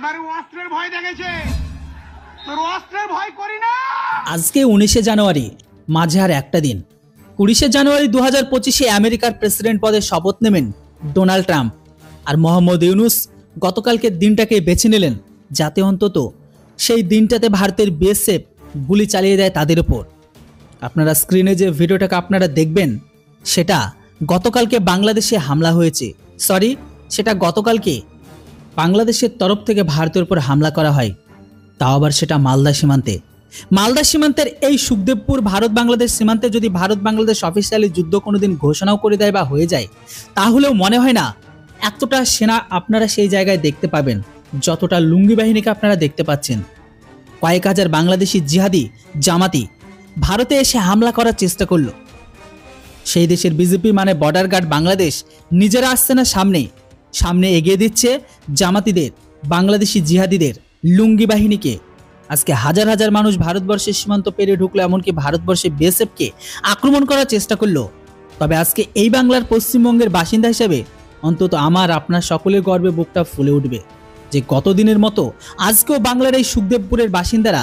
এবারে অস্ত্রের ভয় দেখেছে, তোর অস্ত্রের ভয় করি না। আজকে 19শে জানুয়ারি, মাঝে আর একটা দিন। 20শে জানুয়ারি 2025-এ আমেরিকার প্রেসিডেন্ট পদে শপথ নেবেন ডোনাল্ড ট্রাম্প। আর মোহাম্মদ ইউনূস গতকালকের দিনটাকে বেছে নিলেন, যাতে অন্তত সেই দিনটাতে ভারতের বিএসএফ গুলি চালিয়ে দেয় তাদের উপর। আপনারা স্ক্রিনে যে ভিডিওটাকে আপনারা দেখবেন, সেটা গতকালকে বাংলাদেশে হামলা হয়েছে। সেটা গতকালকে বাংলাদেশের তরফ থেকে ভারতের উপর হামলা করা হয়, তাও আবার সেটা মালদা সীমান্তে। মালদা সীমান্তের এই সুখদেবপুর ভারত বাংলাদেশ সীমান্তে যদি ভারত বাংলাদেশ অফিসিয়ালি যুদ্ধ কোনোদিন ঘোষণাও করে দেয় বা হয়ে যায়, তাহলেও মনে হয় না এতটা সেনা আপনারা সেই জায়গায় দেখতে পাবেন যতটা লুঙ্গি বাহিনীকে আপনারা দেখতে পাচ্ছেন। কয়েক হাজার বাংলাদেশি জিহাদি জামাতি ভারতে এসে হামলা করার চেষ্টা করলো। সেই দেশের বিজেপি মানে বর্ডার গার্ড বাংলাদেশ নিজেরা আসছে না, সামনে এগিয়ে দিচ্ছে জামাতিদের, বাংলাদেশি জিহাদিদের, লুঙ্গি বাহিনীকে। আজকে হাজার হাজার মানুষ ভারতবর্ষের সীমান্ত পেরিয়ে ঢুকলো, এমনকি ভারতবর্ষে বিএসএফকে আক্রমণ করার চেষ্টা করলো। তবে আজকে এই বাংলার পশ্চিমবঙ্গের বাসিন্দা হিসেবে অন্তত আমার আপনার সকলের গর্বে বুকটা ফুলে উঠবে যে গতদিনের মতো আজকেও বাংলার এই সুখদেবপুরের বাসিন্দারা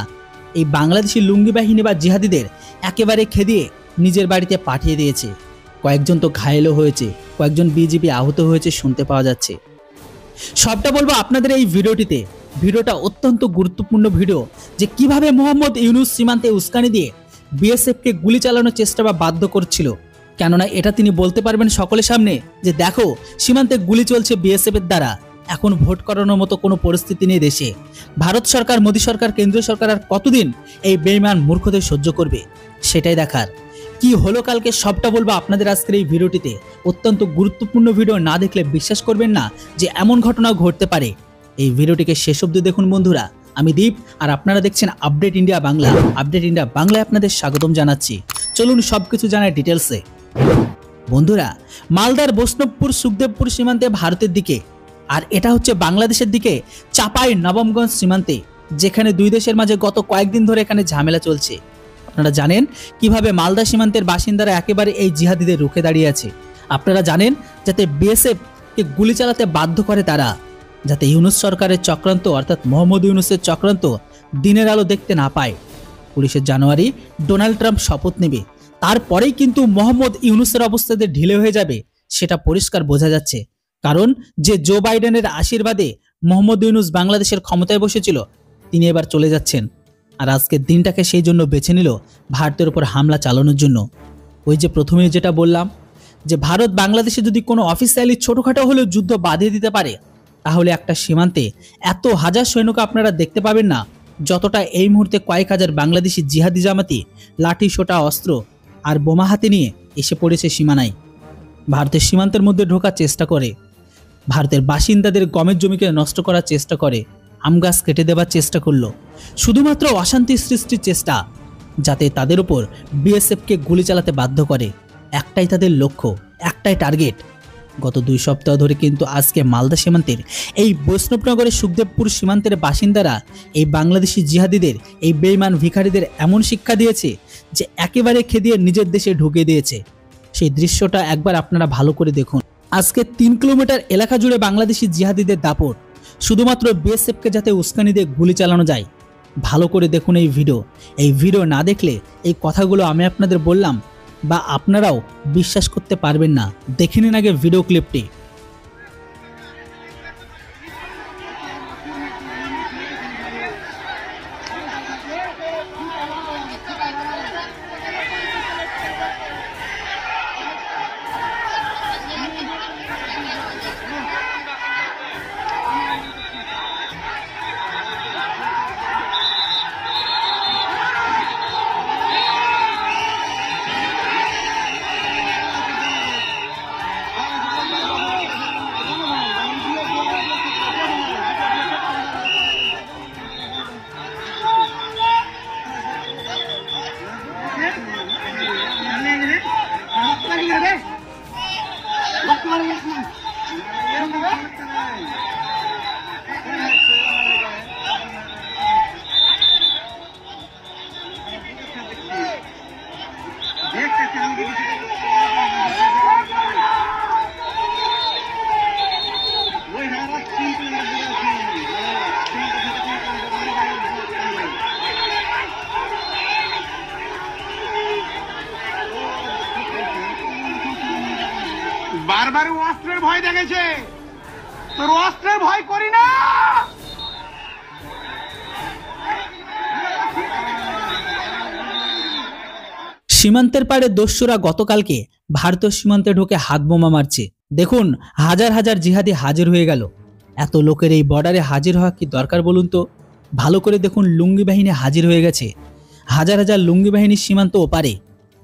এই বাংলাদেশি লুঙ্গি বাহিনী বা জিহাদিদের একেবারে খেদিয়ে নিজের বাড়িতে পাঠিয়ে দিয়েছে। কয়েকজন তো ঘায়েলও হয়েছে, কয়েকজন বিজিবি আহত হয়েছে শুনতে পাওয়া যাচ্ছে। সবটা বলবো আপনাদের এই ভিডিওটিতে। ভিডিওটা অত্যন্ত গুরুত্বপূর্ণ ভিডিও, যে কিভাবে মোহাম্মদ ইউনূস সীমান্তে উস্কানি দিয়ে বিএসএফকে গুলি চালানোর চেষ্টা বা বাধ্য করছিল। কেননা এটা তিনি বলতে পারবেন সকলের সামনে যে দেখো সীমান্তে গুলি চলছে বিএসএফ এর দ্বারা। এখন ভোট করানোর মতো কোনো পরিস্থিতি নেই দেশে। ভারত সরকার, মোদী সরকার, কেন্দ্রীয় সরকার আর কতদিন এই বেঈমান মূর্খদের সহ্য করবে, সেটাই দেখার। কি হলো কালকে সবটা বলবো আপনাদের আজকের এই ভিডিওটিতে। অত্যন্ত গুরুত্বপূর্ণ ভিডিও, না দেখলে বিশ্বাস করবেন না যে এমন ঘটনাও ঘটতে পারে। এই ভিডিওটিকে শেষ অবধি দেখুন বন্ধুরা। আমি দীপ আর আপনারা দেখছেন update India Bangla. Update India বাংলায় আপনাদের স্বাগতম জানাচ্ছি। চলুন সবকিছু জানাই ডিটেলসে। বন্ধুরা, মালদার বৈষ্ণবপুর সুখদেবপুর সীমান্তে ভারতের দিকে, আর এটা হচ্ছে বাংলাদেশের দিকে চাপাই নবমগঞ্জ সীমান্তে, যেখানে দুই দেশের মাঝে গত কয়েকদিন ধরে এখানে ঝামেলা চলছে। আপনারা জানেন কিভাবে মালদা সীমান্তের বাসিন্দারা একেবারে এই জিহাদিদের রুখে দাঁড়িয়ে আছে। আপনারা জানেন যাতে বিএসএফ কে গুলি চালাতে বাধ্য করে তারা, যাতে ইউনূস সরকারের চক্রান্ত অর্থাৎ মোহাম্মদ ইউনূসের চক্রান্ত দিনের আলো দেখতে না পায়। 19শে জানুয়ারি ডোনাল্ড ট্রাম্প শপথ নেবে, তারপরেই কিন্তু মোহাম্মদ ইউনূসের অবস্থাতে ঢিলে হয়ে যাবে, সেটা পরিষ্কার বোঝা যাচ্ছে। কারণ যে জো বাইডেনের আশীর্বাদে মোহাম্মদ ইউনূস বাংলাদেশের ক্ষমতায় বসেছিল, তিনি এবার চলে যাচ্ছেন। আর আজকের দিনটাকে সেই জন্য বেছে নিল ভারতের উপর হামলা চালানোর জন্য। ওই যে প্রথমে যেটা বললাম, যে ভারত বাংলাদেশে যদি কোনো অফিসিয়ালি ছোটখাটো হলেও যুদ্ধ বাঁধিয়ে দিতে পারে, তাহলে একটা সীমান্তে এত হাজার সৈনিক আপনারা দেখতে পাবেন না, যতটা এই মুহূর্তে কয়েক হাজার বাংলাদেশি জিহাদি জামাতি লাঠি, সোটা, অস্ত্র আর বোমা হাতে নিয়ে এসে পড়েছে সীমানায়। ভারতের সীমান্তের মধ্যে ঢোকার চেষ্টা করে, ভারতের বাসিন্দাদের গমের জমিকে নষ্ট করার চেষ্টা করে, আম গাছ কেটে দেবার চেষ্টা করলো, শুধুমাত্র অশান্তি সৃষ্টির চেষ্টা, যাতে তাদের উপর বিএসএফকে গুলি চালাতে বাধ্য করে। একটাই তাদের লক্ষ্য, একটাই টার্গেট। গত 2 সপ্তাহ ধরে কিন্তু আজকে মালদা সীমান্তের এই বৈষ্ণবনগরের সুখদেবপুর সীমান্তের বাসিন্দারা এই বাংলাদেশি জিহাদিদের, এই বেঈমান ভিখারিদের এমন শিক্ষা দিয়েছে যে একেবারে খেদিয়ে নিজের দেশে ঢুকিয়ে দিয়েছে। সেই দৃশ্যটা একবার আপনারা ভালো করে দেখুন। আজকে 3 কিলোমিটার এলাকা জুড়ে বাংলাদেশি জিহাদিদের দাপট, শুধুমাত্র বিএসএফকে যাতে উস্কানি দিয়ে গুলি চালানো যায়। ভালো করে দেখুন এই ভিডিও না দেখলে এই কথাগুলো আমি আপনাদের বললাম বা আপনারাও বিশ্বাস করতে পারবেন না। দেখে নিন আগে ভিডিও ক্লিপটি। বারবার অস্ত্রের ভয় দেখেছে, তোর অস্ত্রের ভয় করি না। সীমান্তের পাড়ে দস্যুরা গতকালকে ভারতীয় সীমান্তে ঢুকে হাত বোমা মারছে। দেখুন, হাজার হাজার জিহাদি হাজির হয়ে গেল। এত লোকের এই বর্ডারে হাজির হওয়া কি দরকার বলুন তো? ভালো করে দেখুন, লুঙ্গি বাহিনী হাজির হয়ে গেছে। হাজার হাজার লুঙ্গি বাহিনী সীমান্ত ওপারে।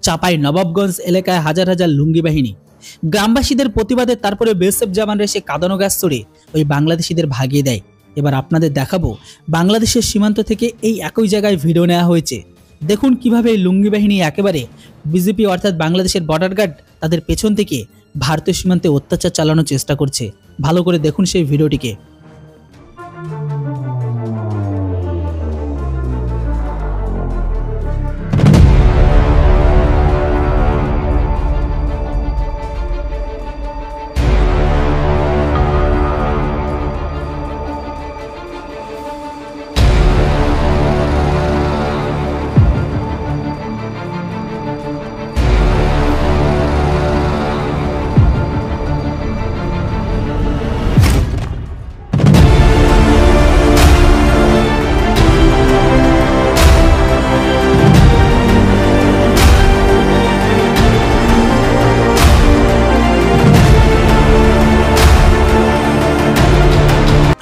চাপাই নবাবগঞ্জ এলাকায় হাজার হাজার লুঙ্গি বাহিনী। গ্রামবাসীদের প্রতিবাদে তারপরে বিএসএফ জওয়ানরা এসে কাঁদানো গ্যাস ছড়ে ওই বাংলাদেশিদের ভাগিয়ে দেয়। এবার আপনাদের দেখাবো বাংলাদেশের সীমান্ত থেকে এই একই জায়গায় ভিডিও নেওয়া হয়েছে। দেখুন কিভাবে এই লুঙ্গি বাহিনী একেবারে বিজেপি অর্থাৎ বাংলাদেশের বর্ডার গার্ড তাদের পেছন থেকে ভারতীয় সীমান্তে অত্যাচার চালানোর চেষ্টা করছে। ভালো করে দেখুন সেই ভিডিওটিকে।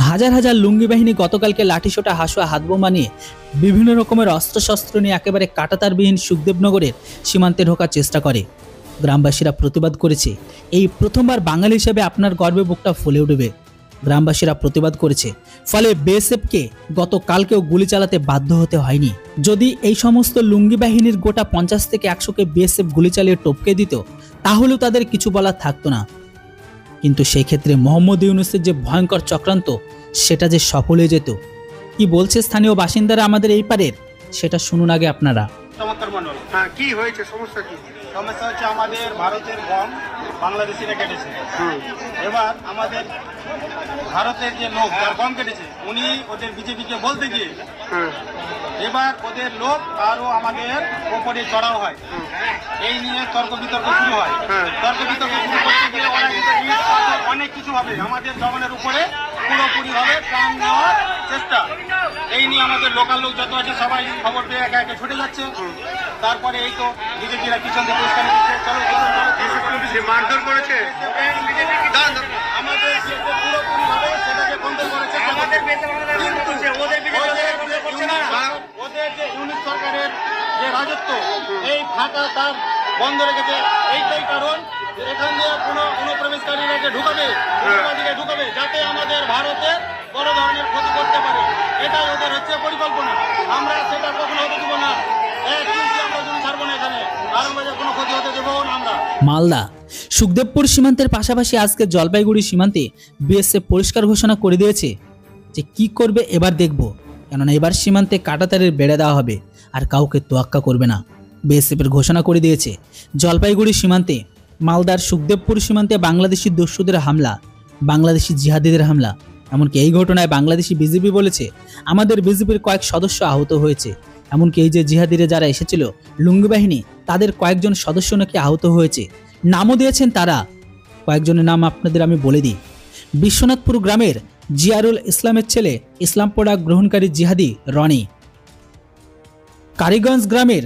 হাজার হাজার লুঙ্গি বাহিনী গতকালকে লাঠিসোঁটা, হাসুয়া, হাতবোমা নিয়ে বিভিন্ন রকমের অস্ত্রশস্ত্র নিয়ে একেবারে কাঁটাতারবিহীন সুখদেবনগরের সীমান্তে ঢোকার চেষ্টা করে। গ্রামবাসীরা প্রতিবাদ করেছে। এই প্রথমবার বাঙালি হিসেবে আপনার গর্বে বুকটা ফুলে উঠবে। গ্রামবাসীরা প্রতিবাদ করেছে, ফলে বিএসএফকে গতকালকেও গুলি চালাতে বাধ্য হতে হয়নি। যদি এই সমস্ত লুঙ্গি বাহিনীর গোটা 50 থেকে 100কে বিএসএফ গুলি চালিয়ে টপকে দিত, তাহলেও তাদের কিছু বলার থাকতো না। কিন্তু সেই ক্ষেত্রে মোহাম্মদ ইউনূসের যে ভয়ঙ্কর চক্রান্ত, সেটা যে সফল হয়ে যেত। কি বলছে স্থানীয় বাসিন্দারা আমাদের এই পারের, সেটা শুনুন আগে আপনারা। চমৎকার মন্ডল, হ্যাঁ, কি হয়েছে? সমস্যা কি? সমস্যা হচ্ছে আমাদের ভারতের গম বাংলাদেশিরা কেটেছে। এবার আমাদের ভারতের যে লোক যার গম কেটেছে, উনি ওদের বিজেপিকে বলতে গিয়ে এবার ওদের লোক আরো আমাদের ওপরে চড়াও হয়। এই নিয়ে তর্ক বিতর্ক শুরু হয়। তর্ক বিতর্ক শুরু করতে গিয়ে ওরা অনেক কিছু হবে, আমাদের জওয়ানের উপরে পুরোপুরি ভাবে প্রাণ নেওয়ার চেষ্টা। এই নিয়ে আমাদের লোকাল লোক যত আছে সবাই খবর পেয়ে একে একে ছুটে যাচ্ছে। তারপরে এই তো বিজেপিরা পিছন থেকে উস্কানি দিচ্ছে, চলো মারধর করেছে আমাদের পুরোপুরি ভাবে সেটাকে কন্ট্রোল করেছে। ওদের যে ইউনিট সরকারের যে রাজত্ব, এই ফাঁকা তার বন্ধ রেখেছে। এইটাই কারণ, এখান দিয়ে কোনো অনুপ্রবেশকারীরাকে ঢুকাবে, ঢুকাবে যাতে আমাদের ভারতের বড় ধরনের ক্ষতি করতে পারে। এটাই ওদের হচ্ছে পরিকল্পনা। আমরা সেটা কখনো হতে দেবো না। আমরা যদি ছাড়বো না, এখানে আর আমাদের কোনো ক্ষতি হতে দেবো না আমরা। মালদা সুখদেবপুর সীমান্তের পাশাপাশি আজকে জলপাইগুড়ি সীমান্তে বিএসএফ পরিষ্কার ঘোষণা করে দিয়েছে যে কি করবে এবার দেখব। কেননা এবার সীমান্তে কাঁটাতারের বেড়ে দেওয়া হবে, আর কাউকে তোয়াক্কা করবে না। বিএসএফের ঘোষণা করে দিয়েছে জলপাইগুড়ি সীমান্তে, মালদার সুখদেবপুর সীমান্তে বাংলাদেশি দস্যুদের হামলা, বাংলাদেশি জিহাদিদের হামলা। এমনকি এই ঘটনায় বাংলাদেশি বিজেপি বলেছে আমাদের বিজেপির কয়েক সদস্য আহত হয়েছে। এমনকি এই যে জিহাদিরা যারা এসেছিল লুঙ্গি বাহিনী, তাদের কয়েকজন সদস্য নাকি আহত হয়েছে। নামও দিয়েছেন তারা। কয়েকজনের নাম আপনাদের আমি বলে দিই। বিশ্বনাথপুর গ্রামের জিয়ারুল ইসলামের ছেলে ইসলাম পড়া গ্রহণকারী জিহাদি রনি, কারিগঞ্জ গ্রামের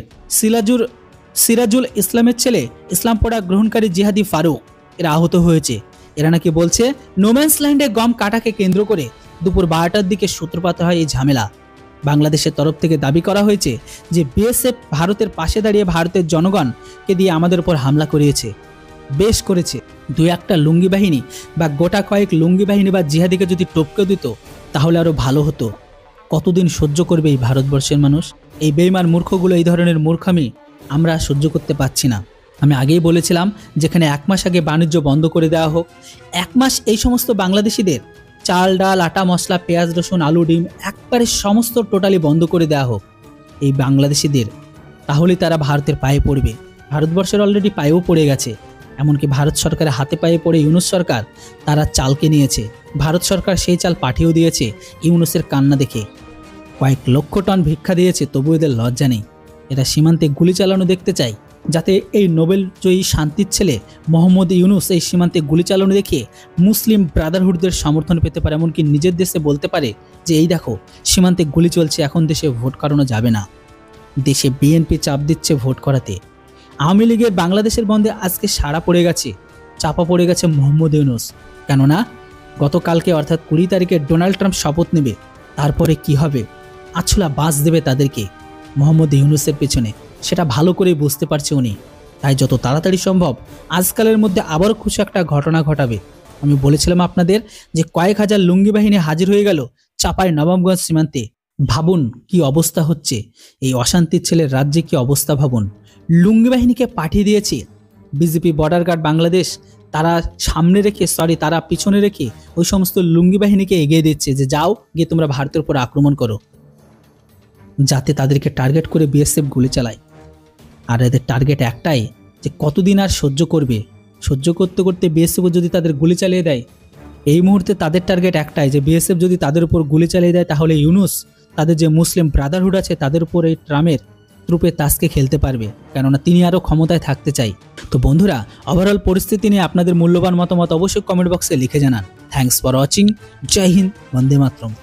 সিরাজুল ইসলামের ছেলে ইসলাম পড়া গ্রহণকারী জিহাদি ফারুক, এরা আহত হয়েছে। এরা নাকি বলছে নোম্যান্স ল্যান্ডে গম কাটাকে কেন্দ্র করে দুপুর 12টার দিকে সূত্রপাত হয় এই ঝামেলা। বাংলাদেশের তরফ থেকে দাবি করা হয়েছে যে বিএসএফ ভারতের পাশে দাঁড়িয়ে ভারতের জনগণকে দিয়ে আমাদের উপর হামলা করিয়েছে, বেশ করেছে। দুই একটা লুঙ্গি বাহিনী বা গোটা কয়েক লুঙ্গি বাহিনী বা জিহাদিকে যদি টপকে দিত, তাহলে আরো ভালো হতো। কতদিন সহ্য করবে এই ভারতবর্ষের মানুষ? এই বেইমান মূর্খগুলো এই ধরনের মূর্খামি আমরা সহ্য করতে পারছি না। আমি আগেই বলেছিলাম, যেখানে 1 মাস আগে বাণিজ্য বন্ধ করে দেওয়া হোক, 1 মাস এই সমস্ত বাংলাদেশিদের চাল, ডাল, আটা, মশলা, পেঁয়াজ, রসুন, আলু, ডিম একবারে সমস্ত টোটালি বন্ধ করে দেওয়া হোক এই বাংলাদেশিদের, তাহলেই তারা ভারতের পায়ে পড়বে। ভারতবর্ষের অলরেডি পায়েও পড়ে গেছে। এমনকি ভারত সরকারের হাতে পায়ে পড়ে ইউনূস সরকার তারা চালকে নিয়েছে। ভারত সরকার সেই চাল পাঠিয়েও দিয়েছে ইউনূসের কান্না দেখে। কয়েক লক্ষ টন ভিক্ষা দিয়েছে, তবু এদের লজ্জা নেই। এরা সীমান্তে গুলি চালানো দেখতে চায়। যাতে এই নোবেল জয়ী শান্তির ছেলে মোহাম্মদ ইউনুস এই সীমান্তে গুলি চালানো দেখে মুসলিম ব্রাদারহুডদের সমর্থন পেতে পারে, এমনকি নিজের দেশে বলতে পারে যে এই দেখো সীমান্তে গুলি চলছে, এখন দেশে ভোট করানো যাবে না। দেশে বিএনপি চাপ দিচ্ছে ভোট করাতে। আওয়ামী লীগের বাংলাদেশের বন্ধে আজকে সাড়া পড়ে গেছে, চাপা পড়ে গেছে মোহাম্মদ ইউনুস। কেননা গতকালকে অর্থাৎ 20 তারিখে ডোনাল্ড ট্রাম্প শপথ নেবে, তারপরে কি হবে, আছলা বাস দেবে তাদেরকে মোহাম্মদ ইউনুসের পেছনে, সেটা ভালো করে বুঝতে পারছে উনি। তাই যত তাড়াতাড়ি সম্ভব আজকালের মধ্যে আবারও কিছু একটা ঘটনা ঘটাবে। আমি বলেছিলাম আপনাদের যে কয়েক হাজার লুঙ্গি বাহিনী হাজির হয়ে গেল চাপাই নবাবগঞ্জ সীমান্তে। ভাবুন কি অবস্থা হচ্ছে, এই অশান্তির ছেলের রাজ্যে কি অবস্থা ভাবুন। লুঙ্গি বাহিনীকে পাঠিয়ে দিয়েছে বিজেপি বর্ডার গার্ড বাংলাদেশ, তারা সামনে রেখে তারা পিছনে রেখে ওই সমস্ত লুঙ্গি বাহিনীকে এগিয়ে দিচ্ছে যে যাও গিয়ে তোমরা ভারতের উপর আক্রমণ করো, যাতে তাদেরকে টার্গেট করে বিএসএফ গুলি চালায়। আর এদের টার্গেট একটাই যে কতদিন আর সহ্য করবে, সহ্য করতে করতে বিএসএফ যদি তাদের গুলি চালিয়ে দেয়। এই মুহূর্তে তাদের টার্গেট একটাই যে বিএসএফ যদি তাদের উপর গুলি চালিয়ে দেয় তাহলে ইউনুস তাদের যে মুসলিম ব্রাদারহুড আছে তাদের উপর এই ট্রাম্পের ট্রুপে তাসকে খেলতে পারবে, কেননা তিনি আরও ক্ষমতায় থাকতে চাই। তো বন্ধুরা, ওভারঅল পরিস্থিতি নিয়ে আপনাদের মূল্যবান মতামত অবশ্যই কমেন্ট বক্সে লিখে জানান। Thanks for watching. Jai Hind, Vande Mataram.